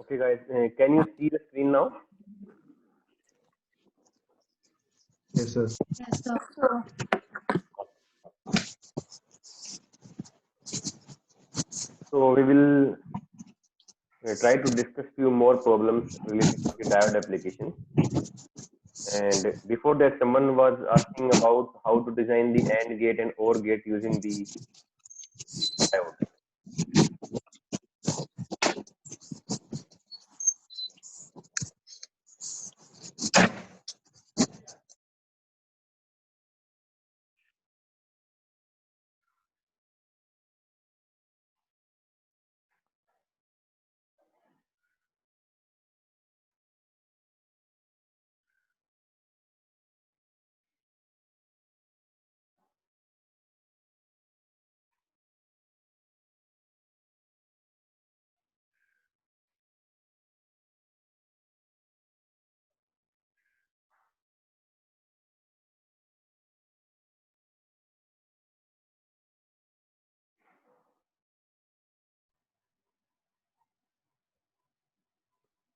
Okay, guys, can you see the screen now? Yes, sir. Yes, sir. So we will try to discuss few more problems related to the diode application. And before that, someone was asking about how to design the AND gate and OR gate using the diode.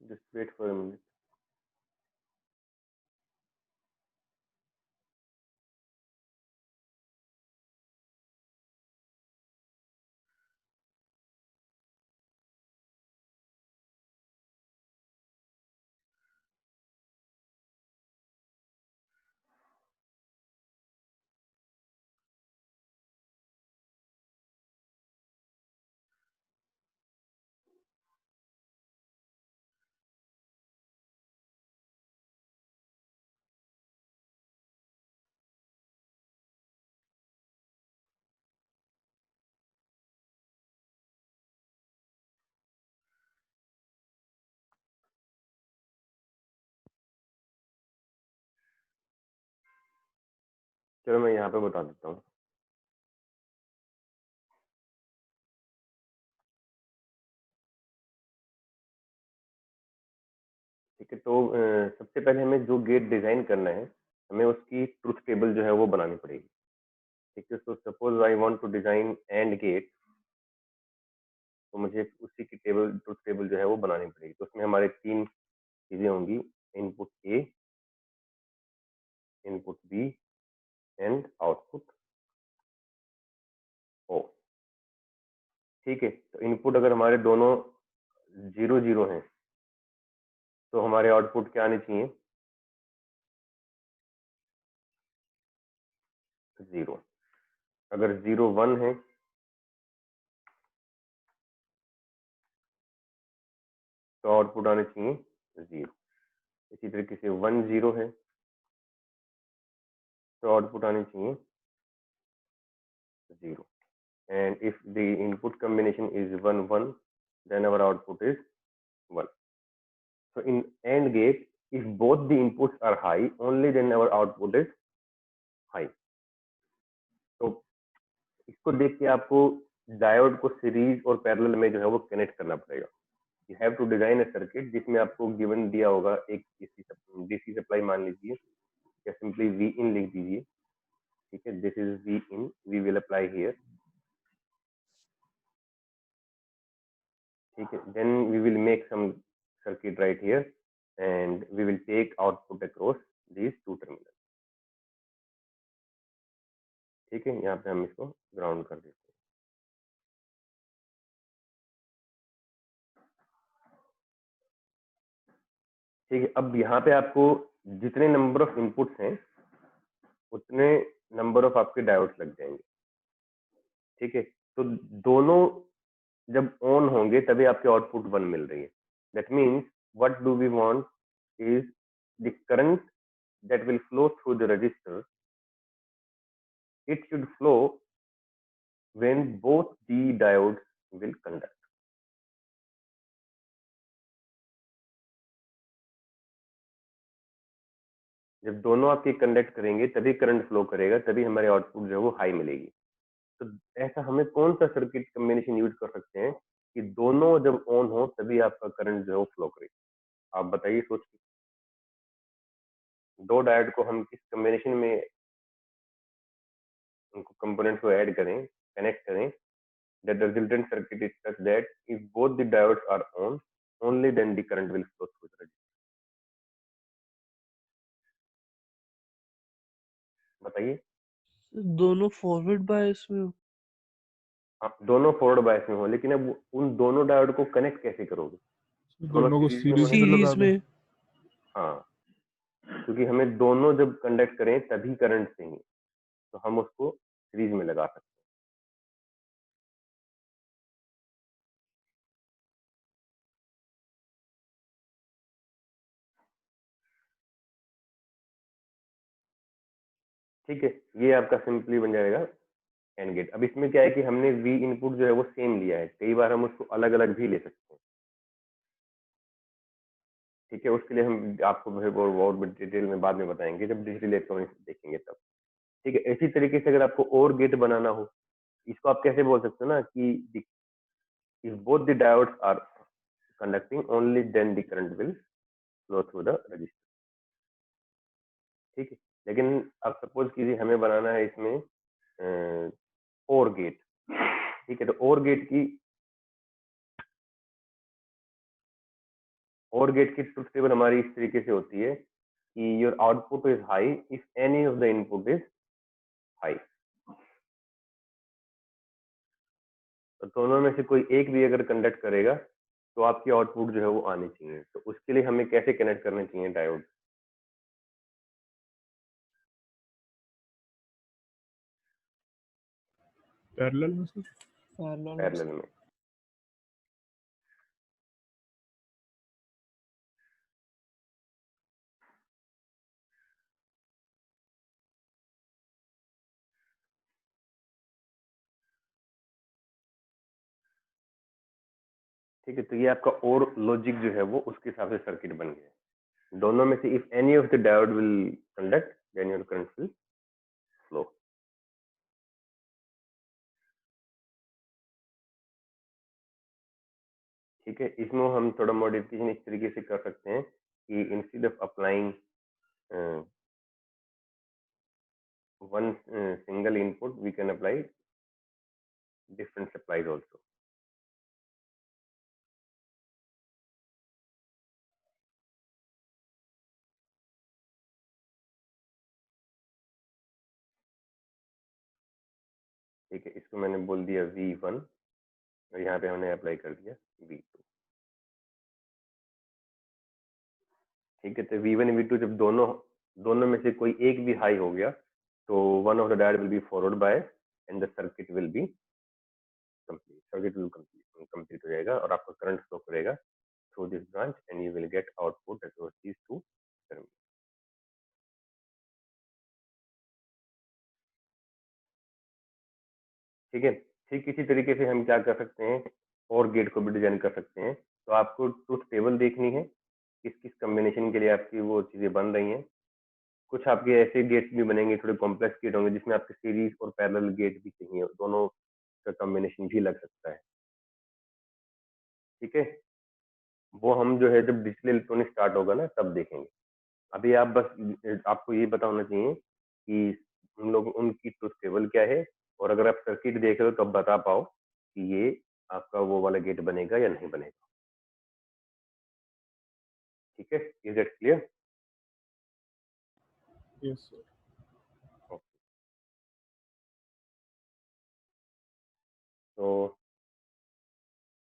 Just wait for a minute. चलो मैं यहाँ पे बता देता हूँ. ठीक है, तो सबसे पहले हमें जो गेट डिजाइन करना है, हमें उसकी ट्रुथ टेबल जो है वो बनानी पड़ेगी. ठीक है, तो suppose I want to design and gate, तो मुझे उसी की टेबल, ट्रुथ टेबल जो है वो बनानी पड़ेगी. तो उसमें हमारे तीन चीजें होंगी: input A, input B and output O. ठीक है, तो इनपुट अगर हमारे दोनों 0 0 हैं, तो हमारे आउटपुट क्या आने चाहिए? 0. अगर 0 1 है, तो आउटपुट आने चाहिए 0. इसी तरीके से 1 0 है, तो आउटपुट आने चाहिए 0. And if the input combination is 1 1, then our output is 1. So in AND gate, if both the inputs are high, only then our output is high. तो इसको देख के आपको डायोड को सीरीज और पैरेलल में जो है वो कनेक्ट करना पड़ेगा. You have to design a circuit जिसमें आपको गिवन दिया होगा एक डीसी सप्लाई मान लीजिए, या सिंपली वी इन लिख दीजिए. ठीक है, this is V in, we will apply here. ठीक है, then we will make some circuit right here and we will take output across these two terminals. ठीक है, यहाँ पे हम इसको ग्राउंड कर देते हैं. ठीक है, अब यहाँ पे आपको जितने नंबर ऑफ इनपुट्स हैं उतने नंबर ऑफ आपके डायोड्स लग जाएंगे. ठीक है, तो दोनों जब ऑन होंगे तभी आपके आउटपुट 1 मिल रही है. That means what do we want is the current that will flow through the resistor, it should flow when both the diodes will conduct. जब दोनों आपके कंडक्ट करेंगे तभी करंट फ्लो करेगा, तभी हमारे आउटपुट जो है वो हाई मिलेगी. तो ऐसा हमें कौन सा सर्किट कॉम्बिनेशन यूज कर सकते हैं कि दोनों जब ऑन हो तभी आपका करंट जो है वो फ्लो करे? आप बताइए सोच के. दो डायोड को हम किस कॉम्बिनेशन में उनको कंपोनेंट को ऐड करें, कनेक्ट करें, that the resultant circuit is such that if both the diodes are on, only then the current will flow through the resistor. बताइए। दोनों फॉरवर्ड बायस में हो? हाँ, दोनों फॉरवर्ड बायस में हो, लेकिन अब उन दोनों डायोड को कनेक्ट कैसे करोगे? दोनों को सीरीज में सीरीज में लगा सीरीज दो। में। हाँ, क्योंकि हमें दोनों जब कंडक्ट करें तभी करंट चाहिए, तो हम उसको सीरीज में लगा सकते हैं। ठीक है, ये आपका सिंपली बन जाएगा एंड गेट। अब इसमें क्या है कि हमने वी इनपुट जो है वो सेम लिया है, कई बार हम उसको अलग अलग भी ले सकते हैं। ठीक है, उसके लिए हम आपको और डिटेल में बाद में बताएंगे जब डिजिटल इलेक्ट्रॉनिक्स देखेंगे तब। ठीक है, इसी तरीके से अगर आपको और गेट बनाना हो, इसको आप कैसे बोल सकते हो ना कि if both the diodes are conducting, only then the current will flow through the resistor। ठीक है, लेकिन अब सपोज कीजिए हमें बनाना है इसमें और गेट। ठीक है, तो और गेट की ट्रुथ टेबल हमारी इस तरीके से होती है कि your output is high if any of the input is high. तो दोनों में से कोई एक भी अगर कंडक्ट करेगा तो आपकी आउटपुट जो है वो आनी चाहिए। तो उसके लिए हमें कैसे कनेक्ट करने चाहिए डायोड? पैरेलल में सर। पैरेलल में। ठीक है, तो ये आपका और लॉजिक जो है वो उसके हिसाब से सर्किट बन गया। दोनों में से if any of the diode will conduct then your current will flow. ठीक है, इसमें हम थोड़ा मॉडिफिकेशन इस तरीके से कर सकते हैं कि instead of applying one single input we can apply different supplies also. ठीक है, इसको मैंने बोल दिया V1 और यहाँ पे हमने अप्लाई कर दिया V2। ठीक है, तो V1 V2 जब दोनों में से कोई एक भी हाई हो गया तो one of the diode will be forward bias and the circuit will be complete. Circuit will complete हो जाएगा और आपका करंट फ्लो करेगा through this branch and you will get output across these two terminal. ठीक है, ठीक इसी तरीके से हम क्या कर सकते हैं, और गेट को भी डिजाइन कर सकते हैं। तो आपको ट्रुथ टेबल देखनी है, किस किस कॉम्बिनेशन के लिए आपकी वो चीजें बन रही हैं। कुछ आपके ऐसे गेट्स भी बनेंगे, थोड़े कॉम्प्लेक्स गेट होंगे जिसमें आपके सीरीज और पैरेलल गेट भी चाहिए, दोनों का कॉम्बिनेशन भी लग सकता है। ठीक है, वो हम जो है जब डिजिटल इलेक्ट्रॉनिक स्टार्ट होगा ना तब देखेंगे। अभी आप बस आपको ये पता होना चाहिए कि उन लोग उनकी ट्रुथ टेबल क्या है, और अगर आप सर्किट देख रहे हो तो आप बता पाओ कि ये आपका वो वाला गेट बनेगा या नहीं बनेगा। ठीक है, is that clear? Yes sir. So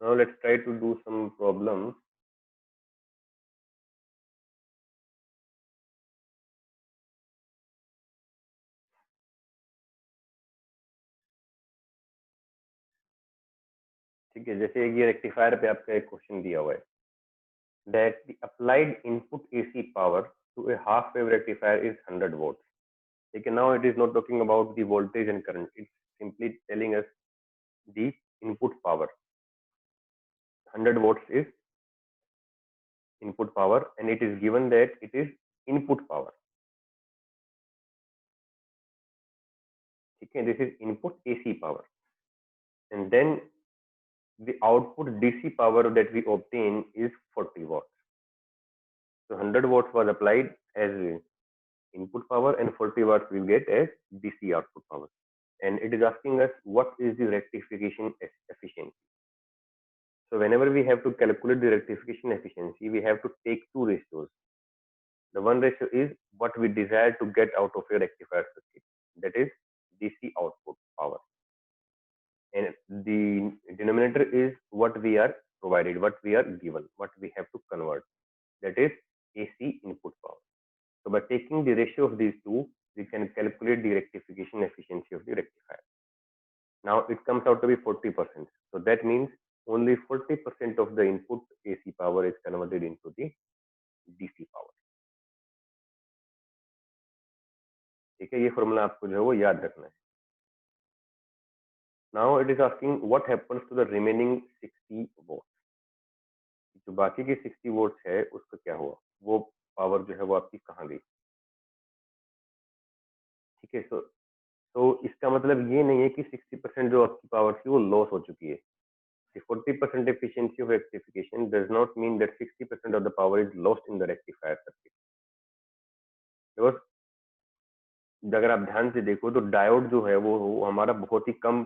now let's try to do some problems. ठीक है, जैसे ये रेक्टिफायर पे आपका एक क्वेश्चन दिया हुआ है that the applied input AC power to a half wave rectifier is 100 volts. Okay, now it is not talking about the voltage and current, it's simply telling us the input power. 100 watts is input power and it is given that it is input power. Okay, this is input AC power, and then the output DC power that we obtain is 40 watts. So 100 watts was applied as input power and 40 watts we get as DC output power. And it is asking us what is the rectification efficiency. So whenever we have to calculate the rectification efficiency, we have to take two ratios. The one ratio is what we desire to get out of a rectifier circuit, that is DC output power, and the denominator is what we are provided, what we are given, what we have to convert, that is AC input power. So by taking the ratio of these two, we can calculate the rectification efficiency of the rectifier. Now it comes out to be 40%. So that means only 40% of the input AC power is converted into the DC power. ठीक है, ये formula आपको जो है वो याद रखना है. Now it is asking what happens to the remaining 60 volts. जो बाकी की 60 वोल्ट्स है उसका क्या हुआ, वो पावर जो है वो आपकी कहाँ गई. ठीक है, तो इसका मतलब ये नहीं है कि 60% जो आपकी पावर थी वो लॉस हो चुकी है. The 40% efficiency of rectification does not mean that 60% of the power is lost in the rectifier circuit. Because अगर आप ध्यान से देखो तो डायोड जो है वो हमारा बहुत ही कम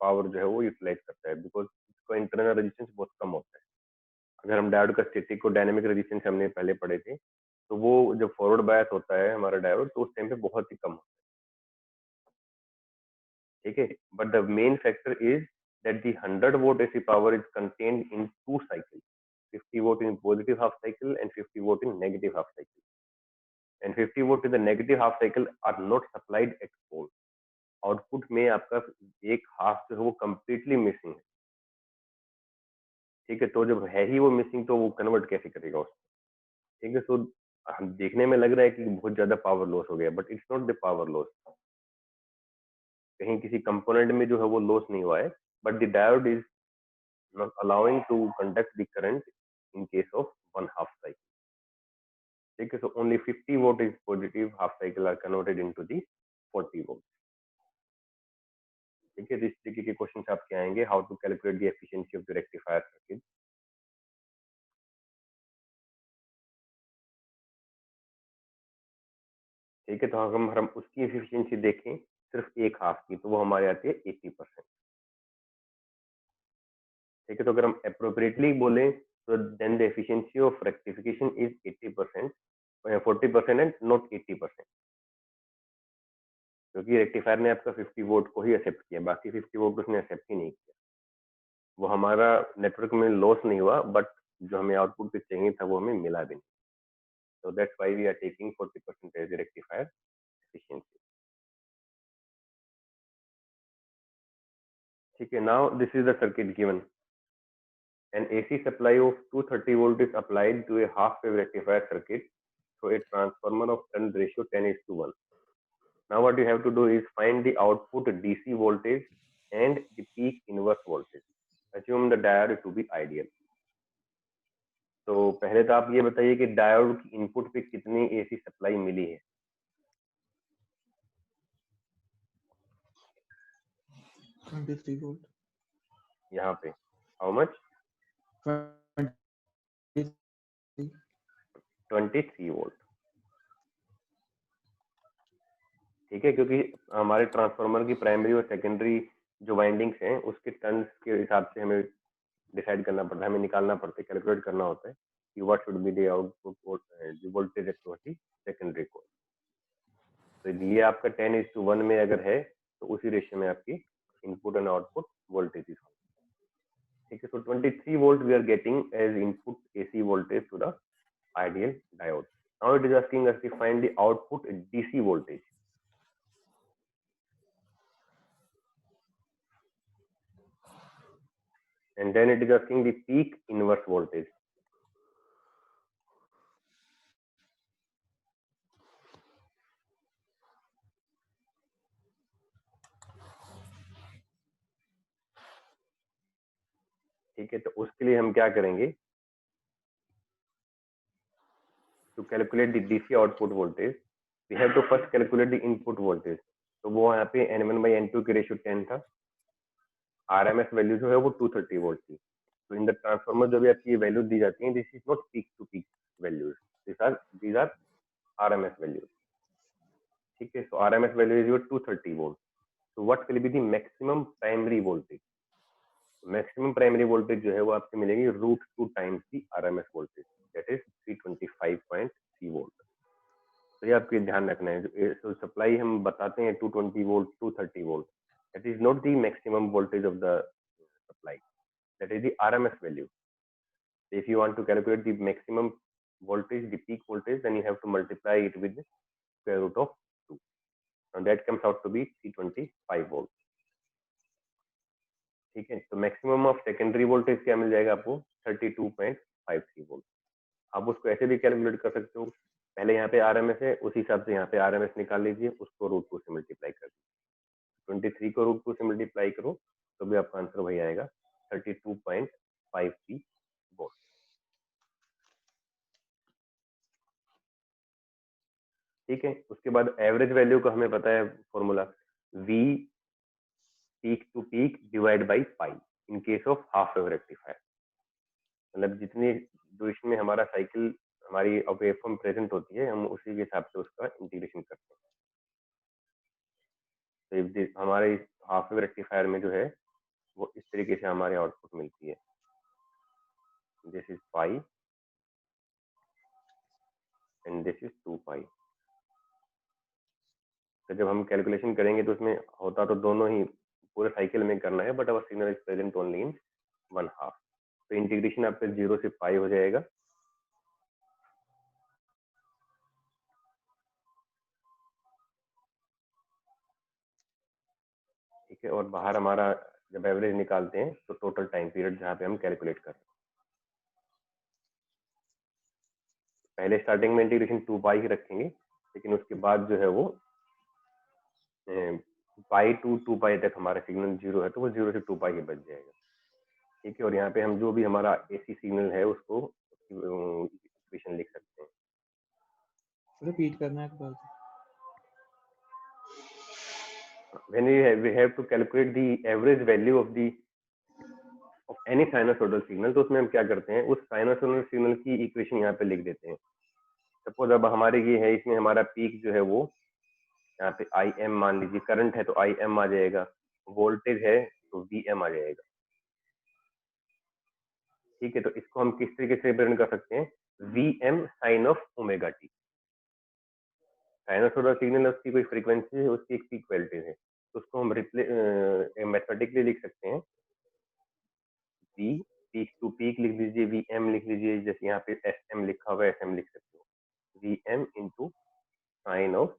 पावर जो है वो यूटिलाइज करता है, बिकॉज इसका इंटरनल रेजिस्टेंस बहुत कम होता है. अगर हम डायोड का स्टैटिक और डायनेमिक रेजिस्टेंस हमने पहले पढ़े थे, तो वो जब फॉरवर्ड बायस होता है हमारा डायोड, तो उस टाइम पे बहुत ही कम होता है. ठीक है, but the main factor is that the 100 volt AC power is contained in two cycles, 50 volt in positive half cycle and 50 volt in negative half cycle, and 50 volt in the negative half cycle are not supplied at all. Output में आपका एक half जो है वो completely missing है. ठीक है, तो जब है ही वो मिसिंग तो वो कन्वर्ट कैसे करेगा उसको. ठीक है, सो हम देखने में लग रहा है कि बहुत ज्यादा पावर लॉस हो गया, but it's not the power loss. कहीं किसी कंपोनेंट में जो है वो लॉस नहीं हुआ है, but the diode is not allowing to conduct the current in case of one half cycle. Okay, so only 50 volt is positive half cycle are converted into the 40 volts. ठीक है, इस तरीके के क्वेश्चन आपके आएंगे. How to calculate the efficiency of the rectifier circuit. ठीक है, तो हम उसकी एफिशिएंसी देखें सिर्फ एक हाफ की, तो वो हमारे आती है 80%. ठीक है, तो अगर हम अप्रोप्रिएटली बोले तो then the efficiency of rectification is 80%, 40% and not 80%, क्योंकि रेक्टिफायर ने आपका 50 वोल्ट को ही एक्सेप्ट किया, बाकी 50 वोल्ट उसने एक्सेप्ट ही नहीं किया. वो हमारा नेटवर्क में लॉस नहीं हुआ, बट जो हमें आउटपुट पे चाहिए था वो हमें मिला भी नहीं. So that's why we are taking 40% as a rectifier efficiency. Okay, now this is the circuit given. An AC supply of 230 volt is applied to a half wave rectifier circuit through a transformer of current ratio 10:1. Now what you have to do is find the output DC voltage and the peak inverse voltage. Assume the diode to be ideal. तो पहले तो आप ये बताइए कि diode की input पे कितनी एसी सप्लाई मिली है. 23 volt. यहाँ पे हाउ मच? 23 वोल्ट. ठीक है, क्योंकि हमारे ट्रांसफार्मर की प्राइमरी और सेकेंडरी जो वाइंडिंग्स हैं उसके टर्न्स के हिसाब से हमें डिसाइड करना पड़ता है, हमें निकालना पड़ता है, कैलकुलेट करना होता है कि what should be the output voltage across the secondary core. तो ये आपका 10:1 में अगर है तो उसी रेशियो में आपकी इनपुट एंड आउटपुट वोल्टेज. ठीक है, so 23 volt we are getting as input AC voltage to the ideal diode. Now it is asking us to find the output DC voltage. And then it is asking the peak inverse voltage. ठीक है, तो उसके लिए हम क्या करेंगे, to calculate the DC output voltage we have to first calculate the input voltage. तो वो यहाँ पे N1/N2 की रेशियो 10 था, RMS वैल्यू जो है वो 230 वोल्ट थी. तो इन द ट्रांसफार्मर जो भी आपकी वैल्यू दी जाती है, this is not peak to peak values, these are RMS values. ठीक है, so RMS value is your 230 volt. So what will be the maximum primary voltage? Maximum primary voltage जो है वो आपसे मिलेगी √2 times the RMS voltage, that is 325.3 volt. तो ये आपको ध्यान रखना है, जो सप्लाई हम बताते हैं 220 volt 230 volt, that is not the maximum voltage of the supply, that is the RMS value. If you want to calculate the maximum voltage, the peak voltage, then you have to multiply it with the square root of 2. Now that comes out to be 325 volt. ठीक है, तो maximum of secondary voltage क्या मिल जाएगा आपको 32.53 volt. आप उसको ऐसे भी कैलकुलेट कर सकते हो, पहले यहाँ पे आरएमएस है, उस हिसाब से यहाँ पे आरएमएस निकाल लीजिए, उसको √2 से मल्टीप्लाई कर दीजिए, 23 को √2 से मल्टीप्लाई करो तो भी आपका आंसर वही आएगा 32.53 वोल्ट। ठीक है, उसके बाद एवरेज वैल्यू का हमें पता है formula, V peak to peak divide by pi in case of half wave rectifier, मतलब जितनी ड्यूरेशन में हमारा साइकिल हमारी वेवफॉर्म प्रेजेंट होती है, हम उसी के हिसाब से उसका इंटीग्रेशन करते हैं। तो हमारे हाफ वेव रेक्टिफायर में जो है वो इस तरीके से हमारे आउटपुट मिलती है, this is pi and this is 2 पाई। तो जब हम कैलकुलेशन करेंगे तो उसमें होता तो दोनों ही पूरे साइकिल में करना है, but our signal is present only in 1/2। तो इंटीग्रेशन आपका 0 से पाई हो जाएगा, ठीक है, और बाहर हमारा जब एवरेज निकालते हैं तो टोटल टाइम पीरियड जहाँ पे हम कैलकुलेट कर रहे हैं, पहले स्टार्टिंग में इंटीग्रेशन 2 पाई ही रखेंगे, लेकिन उसके बाद जो है वो पाई टू 2 पाई तक हमारा सिग्नल 0 है तो वो 0 से 2 पाई ही बच जाएगा। ठीक है, और यहाँ पे हम जो भी हमारा एसी सिग्नल है उसको इक्वेशन लिख सकते हैं। रिपीट करना एक बार। When we have to calculate the average value of any sinusoidal signal, तो उसमें हम क्या करते हैं, उस साइनोसोडल सिग्नल की इक्वेशन यहाँ पे लिख देते हैं। सपोज अब हमारे ये है, इसमें हमारा पीक जो है वो यहाँ पे आई एम मान लीजिए, करंट है तो आई एम आ जाएगा, वोल्टेज है तो वी एम आ जाएगा। ठीक है, तो इसको हम किस तरीके से रिप्रेजेंट कर सकते हैं, V M sine of omega T. Sinusoidal signal उसकी कोई फ्रीक्वेंसी है, उसकी एक पीक वोल्टेज है, तो उसको हम मैथमेटिकली लिख सकते हैं, वी पीक टू पीक लिख लीजिए, वी एम लिख लीजिए, जैसे यहाँ पे एस एम लिखा हुआ है, एस एम लिख सकते हो, V M into sine of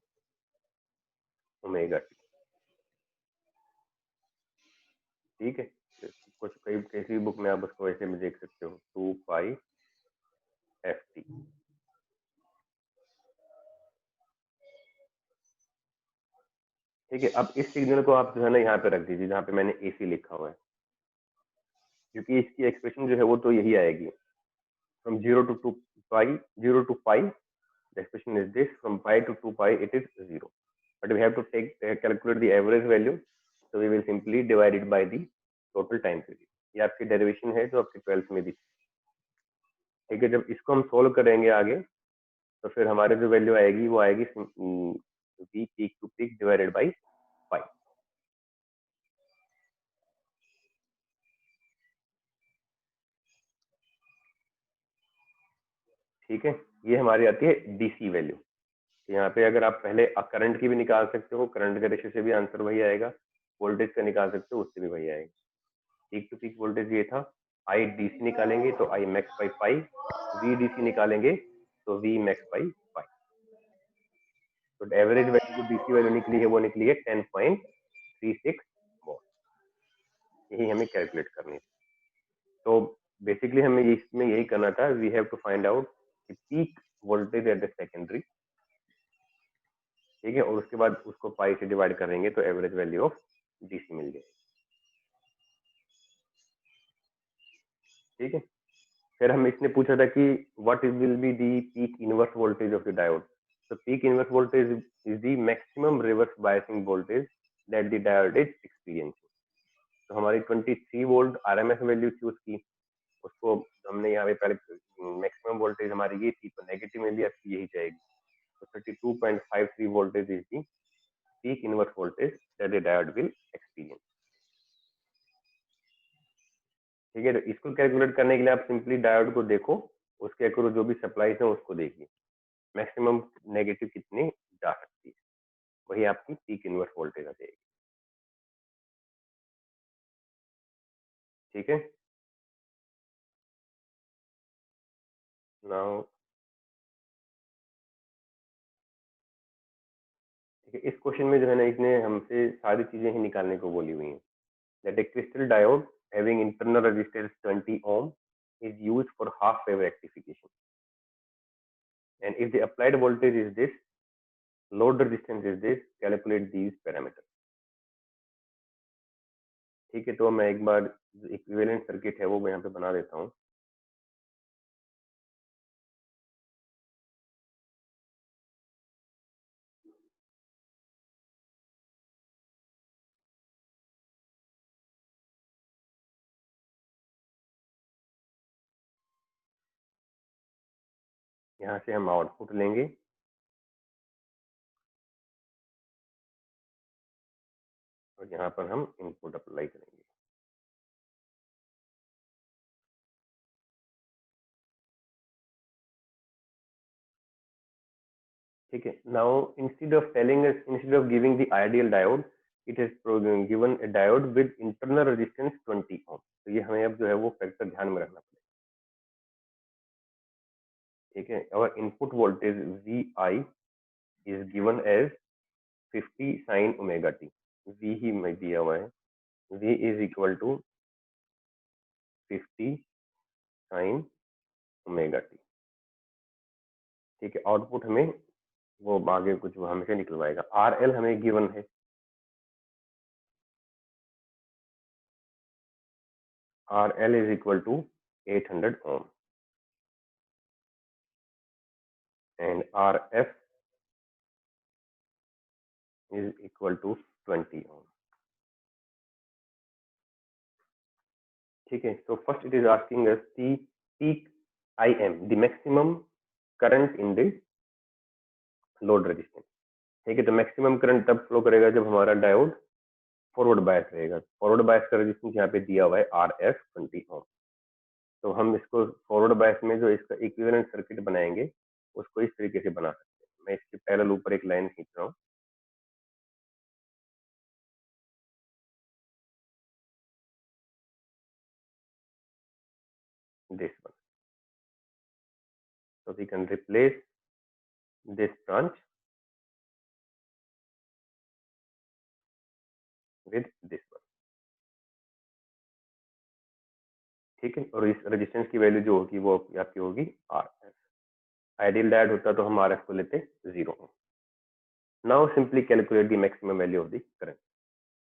omega T. ठीक है, कुछ कई किसी बुक में आप उसको ऐसे भी देख सकते हो, 2 पाई एफ टी। ठीक है, अब इस सिग्नल को आप जो है ना यहाँ पे रख दीजिए जहाँ पे मैंने एसी लिखा हुआ है, क्योंकि इसकी एक्सप्रेशन जो है वो तो यही आएगी, from 0 to 2 pi 0 to pi, the expression is this, from pi to 2 pi it is 0, but we have to take calculate the average value, so we will simply divide it by the total time period। ये आपकी derivation है जो आपके 12th में दी। ठीक है, जब इसको हम सोल्व करेंगे आगे तो फिर हमारे जो वैल्यू आएगी वो आएगी V peak to peak divided by pi. ठीक है, ये हमारी आती है डीसी वैल्यू। यहाँ पे अगर आप पहले करंट की भी निकाल सकते हो, करंट के रेशियो से भी आंसर वही आएगा, वोल्टेज का निकाल सकते हो उससे भी वही आएगा। पीक टू पीक वोल्टेज ये था, आई डीसी निकालेंगे तो I max by pi, V DC निकालेंगे तो वी मैक्स बाई पाई। तो एवरेज वैल्यू जो डीसी वैल्यू निकली है वो निकली है 10.36 वॉट। यही हमें कैलकुलेट करनी है। तो बेसिकली हमें इसमें यही करना था, we have to find out peak voltage at the secondary. ठीक है, और उसके बाद उसको पाई से डिवाइड करेंगे तो एवरेज वैल्यू ऑफ डीसी मिल जाएगी। ठीक है, फिर हम इसने पूछा था कि what will be the peak inverse voltage of the diode. तो peak inverse voltage is the maximum reverse biasing voltage that the diode is experiencing. तो हमारी 23 वोल्ट आरएमएस वैल्यू थी उसकी, उसको हमने यहाँ पे पहले मैक्सिमम वोल्टेज हमारी ये थी, तो नेगेटिव में भी आपकी यही जाएगी। तो 32.53 voltage is the peak inverse voltage that the diode will experience. ठीक है, तो इसको कैलकुलेट करने के लिए आप सिंपली डायोड को देखो, उसके अक्रॉस जो भी सप्लाईज है उसको देखिए, मैक्सिमम नेगेटिव कितनी जा सकती है, वही आपकी पीक इनवर्स वोल्टेज आ जाएगी। ठीक है, नाउ ठीक है, इस क्वेश्चन में जो है ना इसने हमसे सारी चीजें ही निकालने को बोली हुई हैं। That A crystal diode having internal resistance 20 ohm is used for half wave rectification, and if the applied voltage is this, load resistance is this, calculate these parameters। ठीक है, तो मैं एक बार इक्विवेलेंट सर्किट है वो मैं यहाँ पे बना देता हूँ। यहाँ से हम आउटपुट लेंगे और यहाँ पर हम इनपुट अप्लाई करेंगे। ठीक है, now instead of giving the ideal diode, it is given A diode with internal resistance 20 ohm। तो ये हमें अब जो है वो फैक्टर ध्यान में रखना पड़ेगा। ठीक है, और input voltage VI is given as 50 sin omega T. V ही में दिया हुआ है, V is equal to 50 sin omega T. ठीक है, आउटपुट हमें वो आगे कुछ वो हमेशा निकलवाएगा। RL हमें गिवन है, RL is equal to 800 ohm and RF is equal to 20 ohm। ठीक है, so first it is asking us the peak IM, the maximum current in the load resistance। ठीक है, तो मैक्सिमम करंट तब flow करेगा जब हमारा डायोड फॉरवर्ड बायस रहेगा। फॉरवर्ड बायस का रेजिस्टेंस यहाँ पे दिया हुआ है RF 20 ohm। तो हम इसको फॉरवर्ड बायस में जो इसका इक्विवेलेंट सर्किट बनाएंगे उसको इस तरीके से बना सकते हैं। मैं इसके पैरेलल ऊपर एक लाइन खींच रहा हूँ। This one, so we can replace this branch with this one। ठीक है, और इस रेजिस्टेंस की वैल्यू जो होगी वो आपकी होगी RF। आइडियल डायोड होता तो हम RF को लेते 0 ohm। Now simply calculate the maximum value of the current.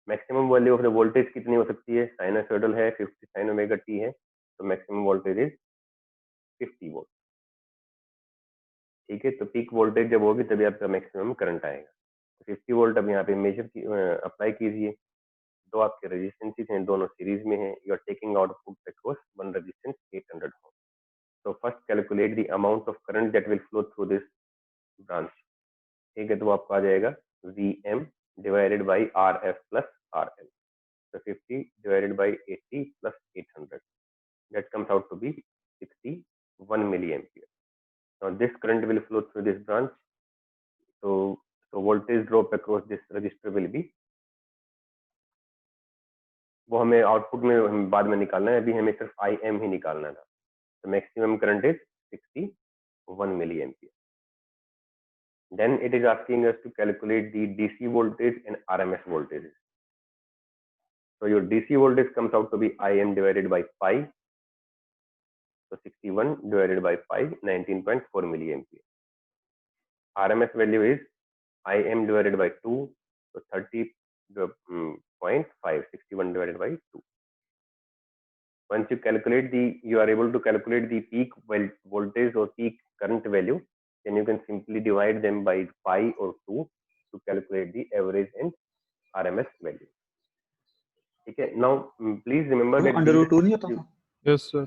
Maximum value of the voltage कितनी हो सकती है? साइनसॉइडल है, 50 sin ओमेगा टी है, तो मैक्सिमम वोल्टेज इज 50 वोल्ट। ठीक है, तो पीक वोल्टेज जब होगी तभी आपका मैक्सिमम करंट आएगा। 50 वोल्ट अब यहाँ पे मेजर अप्लाई कीजिए। दो आपके रेजिस्टेंसेस हैं, दोनों सीरीज में हैं। You are taking output across one resistance 800 ohm। So first calculate the amount of current that will flow through this branch। ठीक है, तो वो आपका आ जाएगा VM divided by RF plus RL। So 50 divided by 80 plus 800, that comes out to be 61 milliampere। Now this current will flow through this branch, so voltage drop across this resistor will be, वो हमें output में हम बाद में निकालना है, अभी हमें सिर्फ IM ही निकालना था। तो maximum current is 61 milliampere। Then it is asking us to calculate the DC voltage and RMS voltages। So your DC voltage comes out to be IM divided by pi, so 61 divided by pi, 19.4 milliampere। RMS value is IM divided by 2, so 30.5, 61 divided by 2। Once you calculate you are able to calculate the peak voltage or peak current value, then you can simply divide them by pi or 2 to calculate the average and RMS value। ठीक है, now please remember that under root 2 नहीं होता था? Yes sir,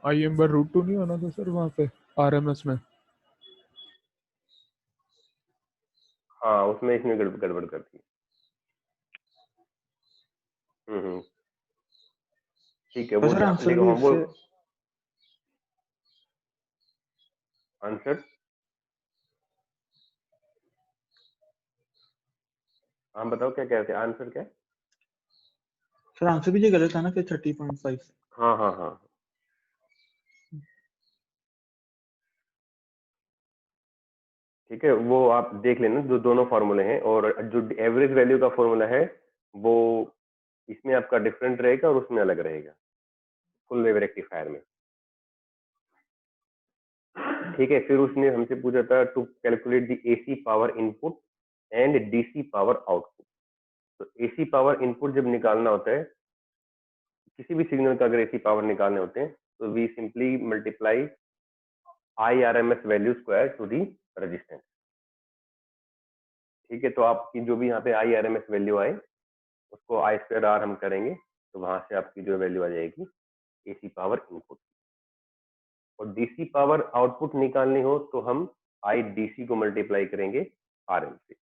IM by root 2 नहीं होना था sir वहाँ पे RMS में? हाँ, उसमें इसने गड़बड़ कर दी। ठीक है, तो वो सर आंसर देखो भी हम वो उससे आंसर हम बताओ क्या कहते हैं, आंसर क्या है? सर आंसर भी ये गलत था ना फिर 30.5। हाँ हाँ हाँ, ठीक है, वो आप देख लेना, जो दोनों फार्मूले हैं, और जो एवरेज वैल्यू का फॉर्मूला है वो इसमें आपका डिफरेंट रहेगा और उसमें अलग रहेगा, फुल वेव रेक्टिफायर में। ठीक है, फिर उसने हमसे पूछा था to calculate the AC power input and DC power output. तो एसी पावर इनपुट जब निकालना होता है, किसी भी सिग्नल का अगर एसी पावर निकालने होते हैं, तो we simply multiply IRMS value square to the resistance. ठीक है, तो आपकी जो भी यहाँ पे IRMS वैल्यू आए उसको I स्क्वायर R हम करेंगे, तो वहां से आपकी जो वैल्यू आ जाएगी एसी पावर इनपुट। और डीसी पावर आउटपुट निकालनी हो तो हम IDC को मल्टीप्लाई करेंगे RM से।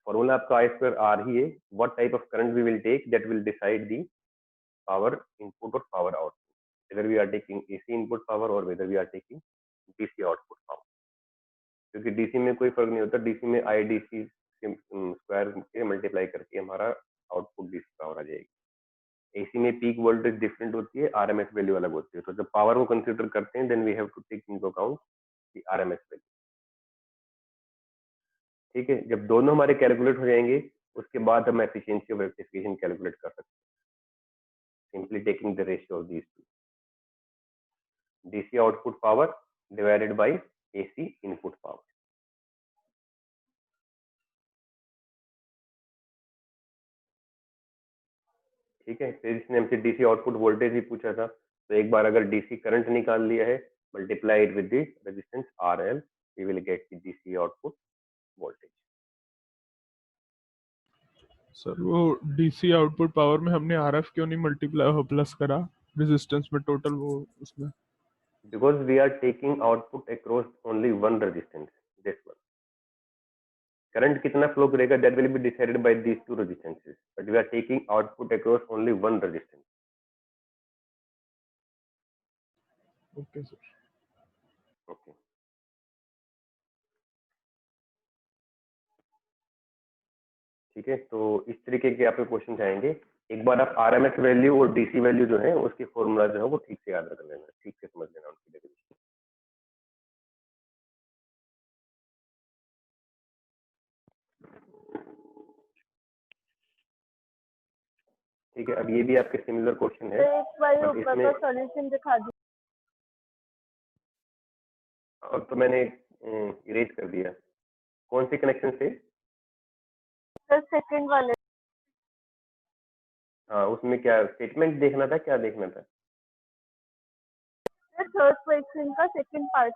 फॉर्मूला आपका I स्क्वायर R ही है। What type of current we will take that will decide the power input और power output, whether we are taking AC input power or whether we are taking DC output power। क्योंकि DC में कोई फर्क नहीं होता, DC में IDC square के multiply करके हमारा आउटपुट डीसी पावर आ जाएगी। एसी में पीक वोल्टेज डिफरेंट होती है, आरएमएस वैल्यू अलग होती है। तो जब पावर को कंसीडर करते हैं then we have to take into account the RMS value. ठीक है, जब दोनों हमारे कैलकुलेट हो जाएंगे उसके बाद हम एफिशिएंसी ऑफ रेक्टिफिकेशन कैलकुलेट कर सकते हैं, simply taking the ratio of these two, DC output power divided by AC input power. ठीक है, फिर इसने हमसे डीसी आउटपुट वोल्टेज भी पूछा था, तो एक बार अगर डीसी करंट निकाल लिया है, multiply it with the resistance RL, we will get the DC output voltage. Sir वो डीसी आउटपुट पावर में हमने आरएफ क्यों नहीं मल्टीप्लाई प्लस करा रेजिस्टेंस में टोटल वो उसमें? Because we are taking output across only one resistance, this one. Current कितना फ्लो करेगा that will be decided by these two resistances, but we are taking output across only one resistance. Okay sir. Okay, ठीक है, तो इस तरीके के आपके question आएंगे। एक बार आप आरएमएस वैल्यू और डीसी वैल्यू जो है उसकी फॉर्मूला जो है वो ठीक से याद रख लेना, ठीक से समझ लेना उनकी डेरिवेशन। ठीक है, अब ये भी आपके सिमिलर क्वेश्चन है, एक बार बट ऊपर इसमें का सॉल्यूशन दिखा दो। अब तो मैंने इरेज कर दिया। कौन से कनेक्शन से? सर सेकंड वाले हाँ, उसमें क्या स्टेटमेंट देखना था, क्या देखना था? सर थर्ड क्वेश्चन का सेकंड पार्ट।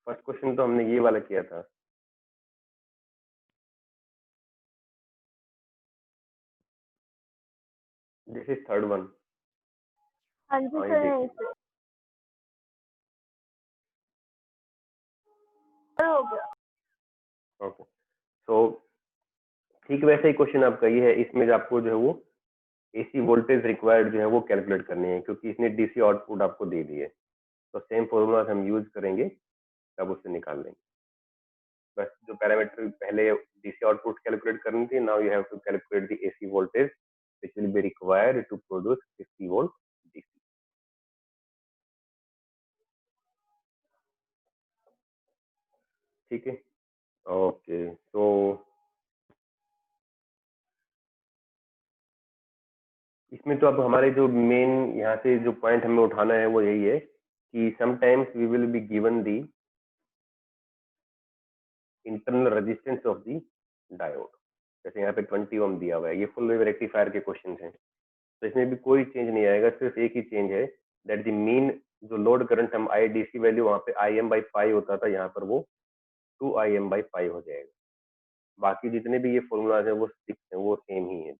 फर्स्ट क्वेश्चन तो हमने ये वाला किया था। This is third one. हाँ जी हाँ, ये सर यहीं देखिए। से सर हो गया। ओके, सो ठीक वैसे ही क्वेश्चन आपका ये है, इसमें जो आपको जो है वो एसी वोल्टेज रिक्वायर्ड जो है वो कैलकुलेट करनी है, क्योंकि इसने डीसी आउटपुट आपको दे दी है। तो सेम फॉर्मूला हम यूज करेंगे, तब उससे निकाल लेंगे। बस जो पैरामीटर पहले डीसी आउटपुट कैलकुलेट करनी थी, now you have to calculate the AC voltage which will be required to produce 50 volt DC. ठीक है, ओके, तो इसमें तो अब हमारे जो मेन यहाँ से जो पॉइंट हमें उठाना है वो यही है कि sometimes we will be given the internal resistance of the diode. जैसे यहाँ पे 20 ओम दिया हुआ है, ये फुल वेव रेक्टिफायर के क्वेश्चन हैं, तो इसमें भी कोई चेंज नहीं आएगा, सिर्फ एक ही चेंज है दैट द मीन जो लोड करंट हम IDC वैल्यू वहाँ पे IM/पाई होता था, यहाँ पर वो 2IM/पाई हो जाएगा। बाकी जितने भी ये फॉर्मूलाज है वो स्टिक है, वो सेम ही है,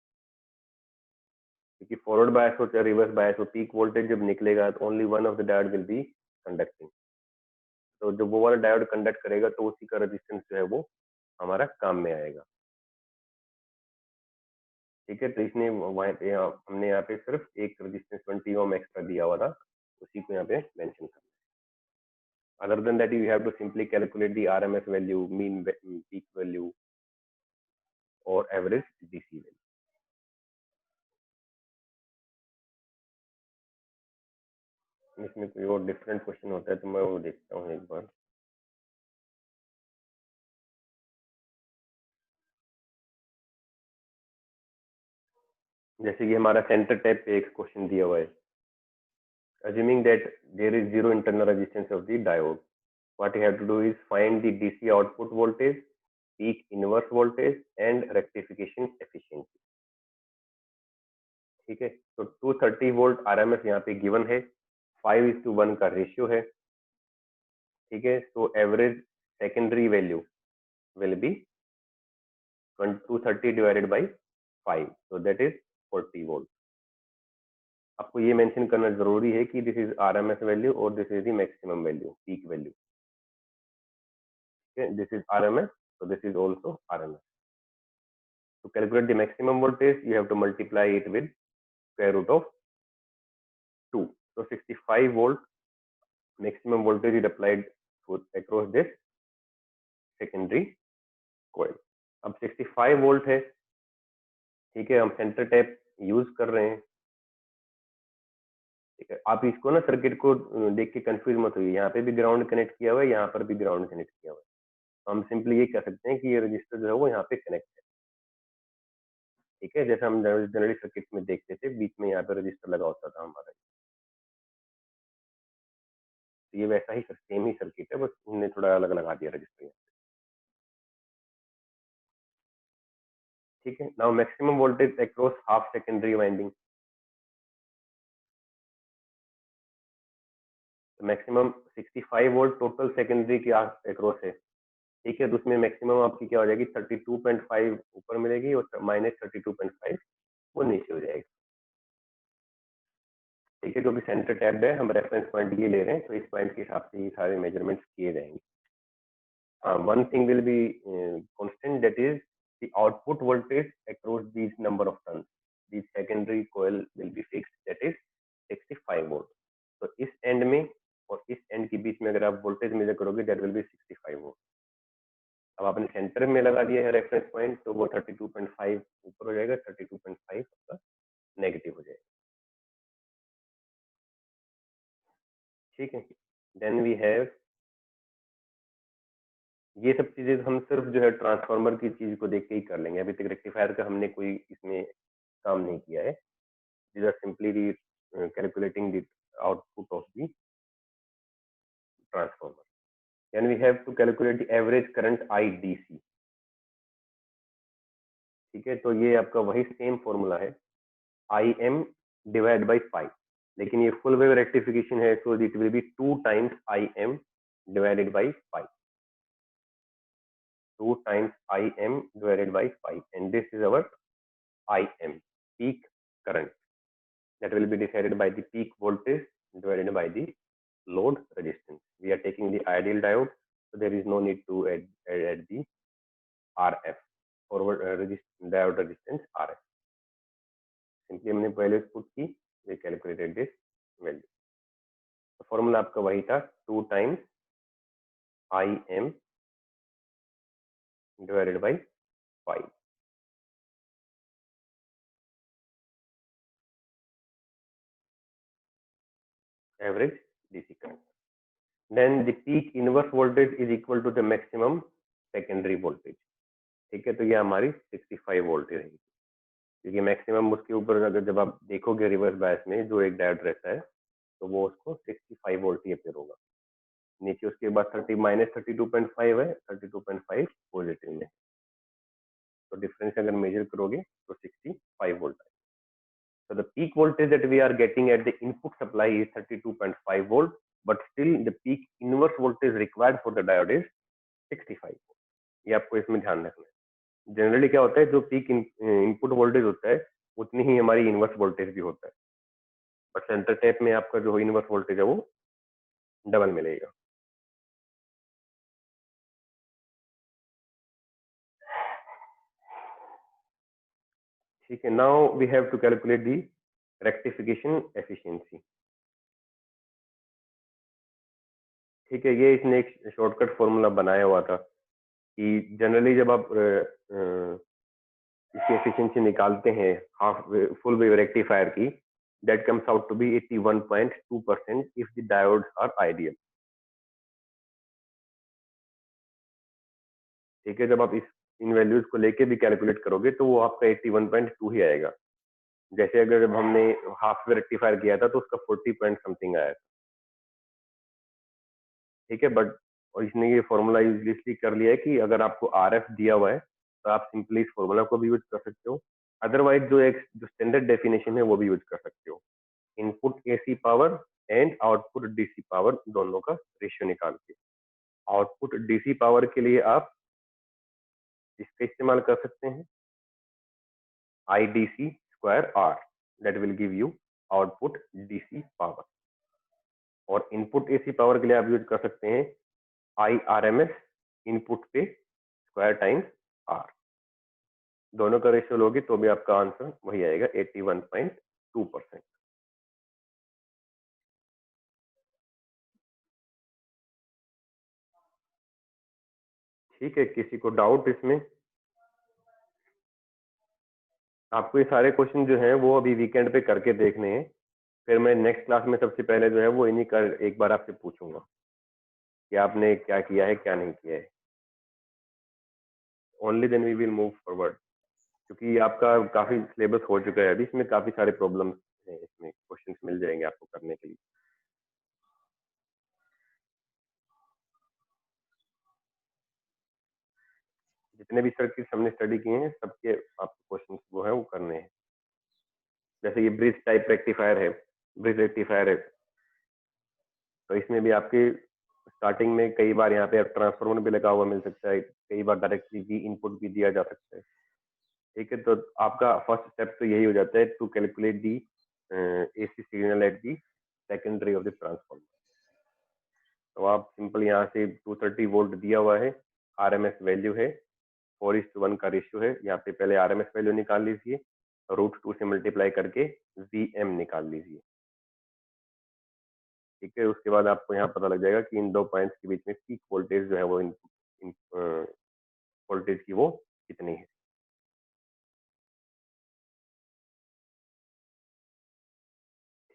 क्योंकि फॉरवर्ड बायस हो चाहे रिवर्स बायस हो, पीक वोल्टेज जब निकलेगा तो only one of the diode will be conducting. तो जब वो वाला डायोड कंडक्ट करेगा तो उसी का रेजिस्टेंस जो है वो हमारा काम में आएगा। ठीक है, तो इसने हमने यहाँ पे सिर्फ एक रेजिस्टेंस 20 ओम एक्स्ट्रा दिया हुआ था, उसी को यहाँ पे मेंशन करना है। Other than that, you have to simply calculate the RMS value, mean peak value, or average DC value. इसमें कोई और डिफरेंट क्वेश्चन होता है तो मैं वो देखता हूँ एक बार। जैसे कि हमारा सेंटर टैप पे एक क्वेश्चन दिया हुआ है, assuming that there is zero internal resistance of the diode, what you have to do is find the DC output voltage, peak inverse voltage and rectification efficiency. ठीक है, तो 230 वोल्ट RMS यहाँ पे गिवन है, 5:1 का रेशियो है। ठीक है, तो average secondary value will be 230 divided by 5, so that is 40 volt. आपको ये मेंशन करना जरूरी है कि दिस इज RMS वैल्यू और this is the maximum value, peak value. This is RMS, so this is also RMS. To calculate the maximum voltage, you have to multiply it with square root of 2. So 65 volt maximum voltage is applied across this secondary coil. अब 65 volt है, ठीक है, हम centre tap use कर रहे हैं। ठीक है, आप इसको ना सर्किट को देख के कंफ्यूज मत होइए, यहाँ पे भी ग्राउंड कनेक्ट किया हुआ है, यहाँ पर भी ग्राउंड कनेक्ट किया हुआ है। तो हम सिंपली ये कह सकते हैं कि ये रजिस्टर जो है वो यहाँ पे कनेक्ट है। ठीक है, जैसे हम जनरली सर्किट में देखते थे, बीच में यहाँ पे रजिस्टर लगा होता था हमारा। तो ये वैसा ही सेम ही सर्किट है, बस हमने थोड़ा अलग लगा दिया रजिस्टर यहाँ। ठीक है, now maximum voltage across half secondary winding. Maximum 65 volt total secondary के अक्रॉस है। ठीक है, तो उसमें मैक्सिमम आपकी क्या हो जाएगी, 32.5 ऊपर मिलेगी और -32.5 वो नीचे हो जाएगी। ठीक है, क्योंकि सेंटर टैब है, हम रेफरेंस पॉइंट ये ले रहे हैं, तो इस पॉइंट के हिसाब से ये सारे मेजरमेंट्स किए जाएंगे। One thing will be constant, that is the output voltage across these number of turns, the secondary coil will be fixed, that is 65 volt. तो इस एंड में और इस एंड के बीच में अगर आप वोल्टेज मेजर करोगे, दैट विल बी 65 वोल्ट। अब आपने सेंटर में लगा दिया है रेफरेंस पॉइंट, तो वो 32.5 ऊपर हो जाएगा, 32.5 आपका नेगेटिव हो जाएगा। ठीक है, देन वी हैव, ये सब चीजें हम सिर्फ जो है ट्रांसफार्मर की चीज को देख के ही कर लेंगे। अभी तक रेक्टिफायर का हमने कोई इसमें काम नहीं किया है। These are simply the calculating the output of the transformer. Then we have to calculate the average current IDC। ठीक है, तो ये आपका वही सेम फॉर्मूला है, IM डिवाइड बाई 5, लेकिन ये फुल वेव रेक्टिफिकेशन है, so it will be 2 times IM divided by 5, 2 times IM divided by 5, and this is our IM, peak current, that will be decided by the peak voltage divided by the load resistance. We are taking the ideal diode, so there is no need to add the RF, forward diode resistance RF. Simply हमने पहले put की, we calculated this value. तो formula आपका वही था, 2 times IM divided by 5. Average DC current. Then the peak inverse voltage is equal to the maximum secondary voltage. ठीक है, तो ये हमारी 65 वोल्ट रहेगी, क्योंकि मैक्सिमम उसके ऊपर अगर जब आप देखोगे रिवर्स बायस में जो एक डायोड रहता है, तो वो उसको 65 वोल्ट ही अपीयर होगा। नीचे उसके बाद 32.5 है, 32.5 पॉजिटिव में, तो डिफरेंस अगर मेजर करोगे तो 65 वोल्ट है। So the peak voltage that we are getting at the input supply is 32.5 volt, but still the peak inverse voltage required for the diode is 65 volt. ये आपको इसमें ध्यान रखना है। जनरली क्या होता है, जो पीक इनपुट वोल्टेज होता है उतनी ही हमारी इनवर्स वोल्टेज भी होता है, बट सेंटर टैप में आपका जो इनवर्स वोल्टेज है वो डबल मिलेगा। ठीक है, now we have to calculate the rectification efficiency. ठीक है, ये इसने एक शॉर्टकट फॉर्मूला बनाया हुआ था कि जनरली जब आप इसकी एफिशिएंसी निकालते हैं हाफ फुल वेव रेक्टिफायर की, that comes out to be 81.2% if the diodes are ideal. ठीक है, जब आप इन वैल्यूज को लेके भी कैलकुलेट करोगे तो वो आपका 81.2 ही आएगा। जैसे अगर जब हमने हाफ वेव रेक्टिफायर किया था तो उसका 40 पॉइंट समथिंग आया था। ठीक है, बट और इसने ये फॉर्मूला यूज इसलिए कर लिया है कि अगर आपको आरएफ दिया हुआ है तो आप सिंपली इस फॉर्मूला को भी यूज कर सकते हो, अदरवाइज जो स्टैंडर्ड डेफिनेशन है वो भी यूज कर सकते हो। Input AC power and output DC power दोनों का रेशियो निकाल के। आउटपुट डीसी पावर के लिए आप इसका इस्तेमाल कर सकते हैं IDC square R, that will give you output DC power. और इनपुट एसी पावर के लिए आप यूज कर सकते हैं IRMS इनपुट पे स्क्वायर टाइम्स R। दोनों का रेशियो लोगे तो भी आपका आंसर वही आएगा 81.2%। ठीक है, किसी को डाउट इसमें? आपको ये सारे क्वेश्चन जो हैं वो अभी वीकेंड पे करके देखने हैं, फिर मैं नेक्स्ट क्लास में सबसे पहले जो है वो इन्हीं का एक बार आपसे पूछूंगा कि आपने क्या किया है क्या नहीं किया है। Only then we will move forward, क्योंकि आपका काफी सिलेबस हो चुका है अभी, इसमें काफी सारे प्रॉब्लम्स हैं, इसमें क्वेश्चंस मिल जाएंगे आपको करने के लिए। जितने भी सर्किट्स हमने स्टडी किए हैं सबके आपको क्वेश्चंस वो है वो करने हैं। जैसे ये ब्रिज टाइप रेक्टिफायर है, ब्रिज रेक्टिफायर है, तो इसमें भी आपके स्टार्टिंग में कई बार यहाँ पे ट्रांसफार्मर भी लगा हुआ मिल सकता है, कई बार डायरेक्टली भी इनपुट भी दिया जा सकता है। ठीक है, तो आपका फर्स्ट स्टेप तो यही हो जाता है to calculate the AC signal at the secondary of the transformer. तो आप सिंपल यहाँ से 230 वोल्ट दिया हुआ है, RMS वैल्यू है, 4:1 का रेशियो है। यहाँ पे पहले RMS वैल्यू निकाल लीजिए, √2 से मल्टीप्लाई करके VM निकाल लीजिए। ठीक है, उसके बाद आपको यहाँ पता लग जाएगा कि इन दो पॉइंट्स के बीच में पीक वोल्टेज जो है वो वोल्टेज की वो कितनी है।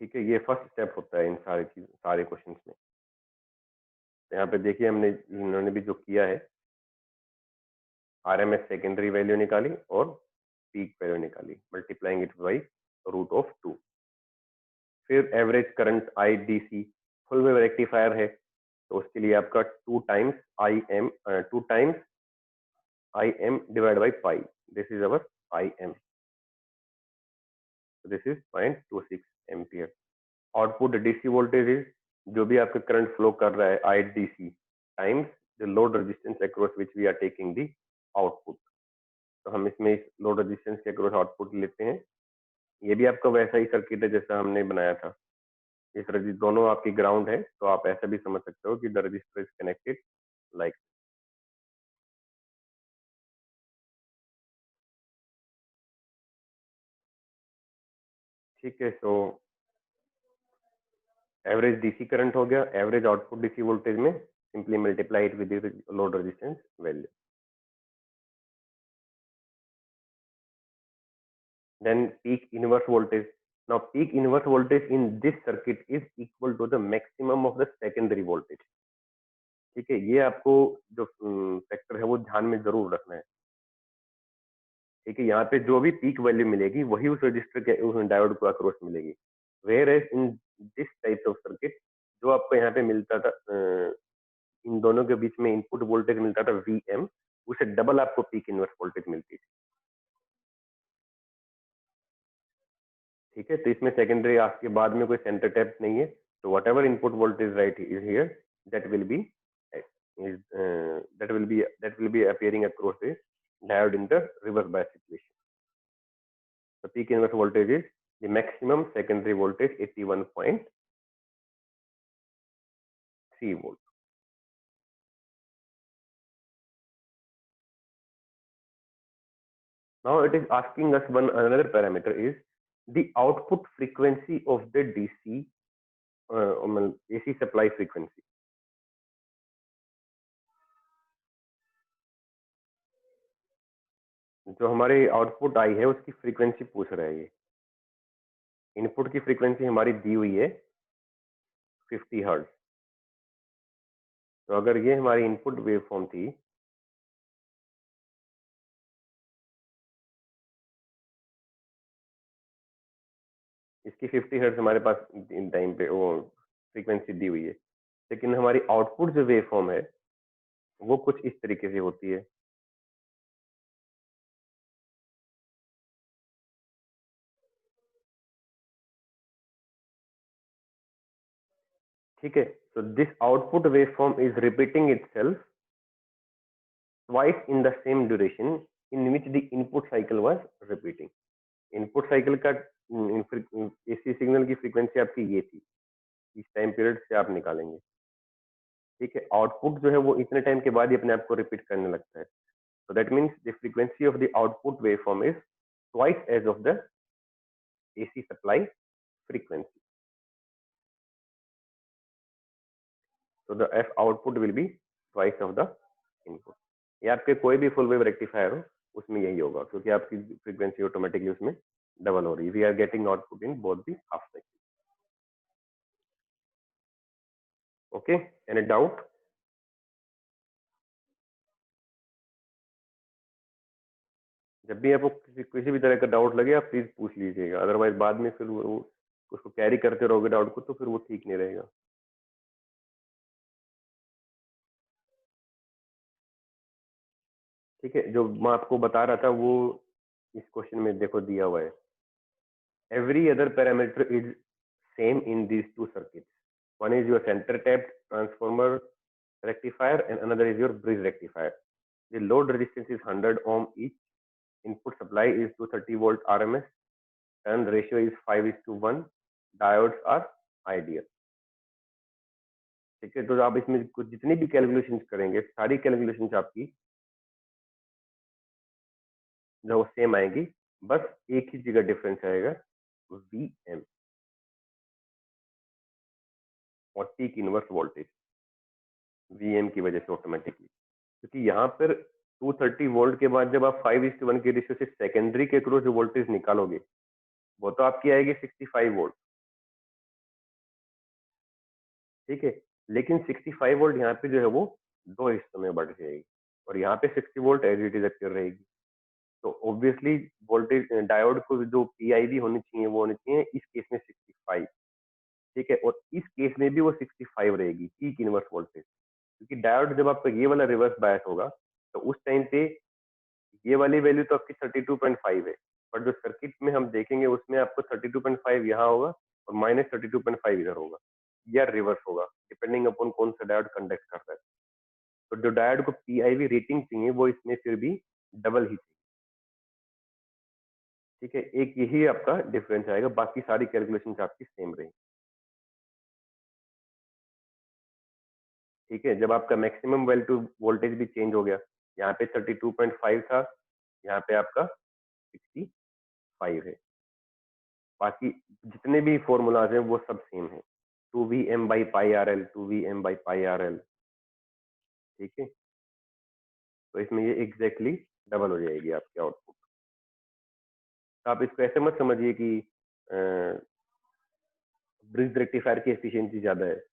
ठीक है, ये फर्स्ट स्टेप होता है इन सारे क्वेश्चंस में। तो यहाँ पे देखिए हमने इन्होंने भी जो किया है, RMS सेकेंडरी वैल्यू निकाली और पीक वैल्यू निकाली, मल्टीप्लाइंग इट बाई √2। फिर average current IDC full wave rectifier है, तो उसके लिए आपका 2 times IM divide by pi, this is our IM, this is 0.26 ampere. Output DC voltage is जो भी आपका करंट फ्लो कर रहा है IDC times the load resistance across which we are taking the output. तो हम इसमें इस लोड रेजिस्टेंस के अक्रॉस आउटपुट लेते हैं। ये भी आपका वैसा ही सर्किट है जैसा हमने बनाया था। इस रजिस्टर दोनों आपकी ग्राउंड है, तो आप ऐसा भी समझ सकते हो कि the register is connected like. ठीक है, सो एवरेज DC करंट हो गया, एवरेज आउटपुट DC वोल्टेज में simply multiply it with the load resistance value. Then peak inverse voltage. Now peak inverse voltage in this circuit is equal to the maximum of the secondary voltage. ठीक है, ये आपको जो factor है वो ध्यान में जरूर रखना है। ठीक है, यहाँ पे जो भी पीक वैल्यू मिलेगी वही उस रजिस्टर के उस डायोड को अक्रॉस मिलेगी। Whereas in this type of circuit जो आपको यहाँ पे मिलता था, इन दोनों के बीच में इनपुट वोल्टेज मिलता था VM, उसे डबल आपको पीक इनवर्स वोल्टेज मिलती थी। ठीक है, तो इसमें सेकेंडरी आपके बाद में कोई सेंटर टैप नहीं है, तो what ever input voltage right is here that will B appearing across the diode in the reverse bias situation. The peak inverse voltage is the maximum secondary voltage 81.3 volt. Now it is asking us another parameter is the output frequency of the DC AC supply frequency. जो हमारे output I है उसकी frequency पूछ रहा है ये। Input की frequency हमारी दी हुई है 50 हर्ट्ज। तो अगर ये हमारी इनपुट वेवफॉर्म थी, इसकी 50 हर्ट्ज हमारे पास इन टाइम पे वो फ्रीक्वेंसी दी हुई है, लेकिन हमारी आउटपुट जो वेवफॉर्म है वो कुछ इस तरीके से होती है। ठीक है, so this output waveform is repeating itself twice in the same duration in which the input cycle was repeating. Input cycle का एसी सिग्नल की फ्रीक्वेंसी आपकी ये थी, इस टाइम पीरियड से आप निकालेंगे। ठीक है, आउटपुट जो है वो इतने टाइम के बाद ही अपने आप को रिपीट करने लगता है। so that means the frequency of the output waveform is twice as of the AC supply frequency. So the F output will be twice of the input. या आपके कोई भी फुल वेव रेक्टिफायर हो उसमें यही होगा, क्योंकि आपकी फ्रीक्वेंसी ऑटोमेटिकली उसमें डबल हो रही है। We are getting output in both the half cycle. Okay, any doubt? जब भी आपको किसी भी तरह का डाउट लगे आप प्लीज पूछ लीजिएगा, अदरवाइज बाद में फिर वो उसको कैरी करते रहोगे डाउट को तो फिर वो ठीक नहीं रहेगा। ठीक है, जो मैं आपको बता रहा था वो इस क्वेश्चन में देखो दिया हुआ है। Every other parameter is same in these two circuits. One is your centre tap transformer rectifier and another is your bridge rectifier. The load resistance is 100 ohm each. Input supply is 230 volt RMS and ratio is 5:1. Diodes are ideal. ठीक है, तो आप इसमें कुछ जितनी भी calculations करेंगे सारी कैलकुलेशंस आपकी जो सेम आएगी, बस एक ही जगह डिफरेंस आएगा, VM और पीक इनवर्स वोल्टेज VM की वजह से ऑटोमेटिकली, क्योंकि यहाँ पर 230 वोल्ट के बाद जब आप 5:1 के रेशियो से सेकेंडरी के क्रॉस जो वोल्टेज निकालोगे वो तो आपकी आएगी 65 वोल्ट। ठीक है, लेकिन 65 वोल्ट यहाँ पे जो है वो दो हिस्सों में बढ़ जाएगी और यहाँ पे 60 volt as it is appear रहेगी। तो ऑब्वियसली वोल्टेज डायोड को जो PIV होनी चाहिए वो होनी चाहिए इस केस में 65। ठीक है, और इस केस में भी वो 65 रहेगी पीक इनवर्स वोल्टेज, क्योंकि डायोड जब आपका ये वाला रिवर्स बायस होगा तो उस टाइम पे ये वाली वैल्यू तो आपकी 32.5 है, पर जो सर्किट में हम देखेंगे उसमें आपको 32.5 यहाँ होगा और -32.5 इधर होगा या रिवर्स होगा, डिपेंडिंग अपॉन कौन सा डायोड कंडक्ट कर रहा है। तो जो डायोड को PIV रेटिंग चाहिए वो इसमें फिर भी डबल ही चाहिए। ठीक है, एक यही आपका डिफरेंस आएगा, बाकी सारी कैलकुलेशन आपकी सेम रहेगी। ठीक है, जब आपका मैक्सिमम वैल्यू टू वोल्टेज भी चेंज हो गया, यहाँ पे 32.5 था, यहाँ पे आपका 65 है। बाकी जितने भी फॉर्मूलाज हैं वो सब सेम है, 2Vm/πRL 2Vm/πRL। ठीक है, तो इसमें ये एग्जैक्टली डबल हो जाएगी आपकी आउटपुट। आप इसको ऐसे मत समझिए कि ब्रिज रेक्टिफायर की एफिशिएंसी ज्यादा है,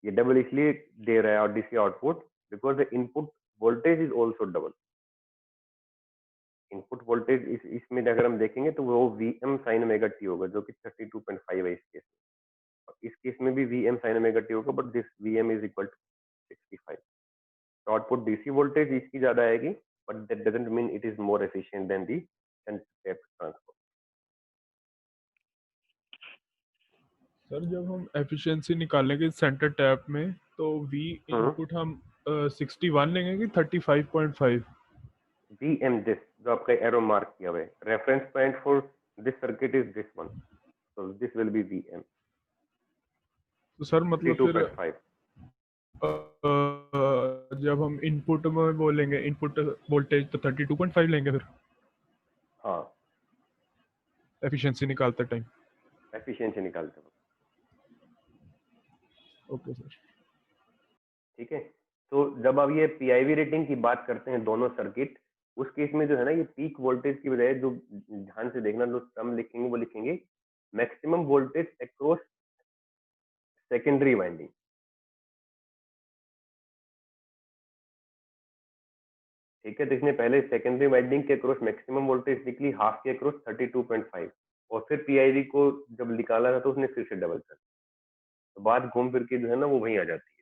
ये डबल इसलिए दे रहा है और DC output because the input voltage is also double. Input voltage इसमें अगर हम देखेंगे तो वो Vm sin omega t होगा जो कि 32.5 है इस केस में, और इस केस में भी Vm sin omega t होगा, but this Vm is equal to 65। तो आउटपुट डीसी वोल्टेज इसकी ज्यादा आएगी, but that doesn't mean it is more efficient than the center tap transformer. Sir जब हम एफिशिएंसी निकालेंगे सेंटर टैप में तो V इनपुट हम 61 लेंगे कि 35.5? Vm दिस जो आपका एरो मार्क किया हुआ है, reference point for this circuit is this one, so this will be Vm। तो सर मतलब फिर 32.5 जब हम इनपुट में बोलेंगे इनपुट वोल्टेज तो 32.5 लेंगे फिर? एफिशिएंसी निकालते टाइम। एफिशिएंसी निकालते वक्त। Okay sir. ठीक है, तो जब आप ये पीआईवी रेटिंग की बात करते हैं दोनों सर्किट, उस केस में जो है ना ये पीक वोल्टेज की बजाय जो ध्यान से देखना, जो टर्म लिखेंगे वो लिखेंगे maximum voltage across secondary winding. ठीक है, तो इसने पहले सेकेंडरी वाइंडिंग के अक्रॉस मैक्सिमम वोल्टेज निकली, हाफ के अक्रॉस 32.5, और फिर पीआईवी को जब निकाला था तो उसने फिर से डबल कर, तो बात घूम फिर के जो है ना वो वहीं आ जाती है।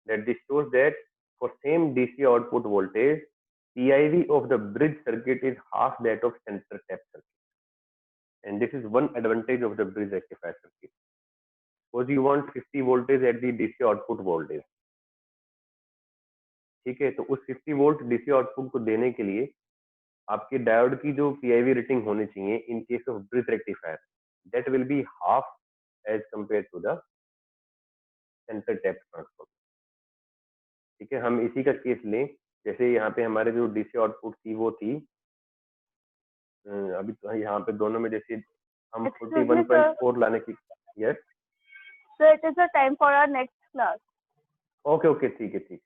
that this shows that for same DC output voltage, PIV of the bridge circuit is half that of center tap circuit. And this is one advantage of the bridge rectifier circuit. Suppose you want 50 voltage at the DC output voltage. ठीक है, तो उस 50 volt DC output को देने के लिए आपके diode की जो PIV रेटिंग होनी चाहिए इन case of bridge rectifier, that will be half as compared to the center tap transformer. ठीक है, हम इसी का केस लें, जैसे यहाँ पे हमारे जो डीसी आउटपुट थी वो थी अभी तो यहाँ पे दोनों में जैसे हम Excuse me, 41.4 लाने की। Yes So it is the time for our next class. Okay okay, ठीक है ठीक।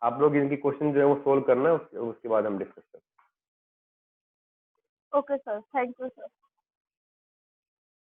आप लोग इनकी क्वेश्चन जो है वो सोल्व करना, उसके बाद हम डिस्कस करते हैं। Okay, sir. Thank you, sir.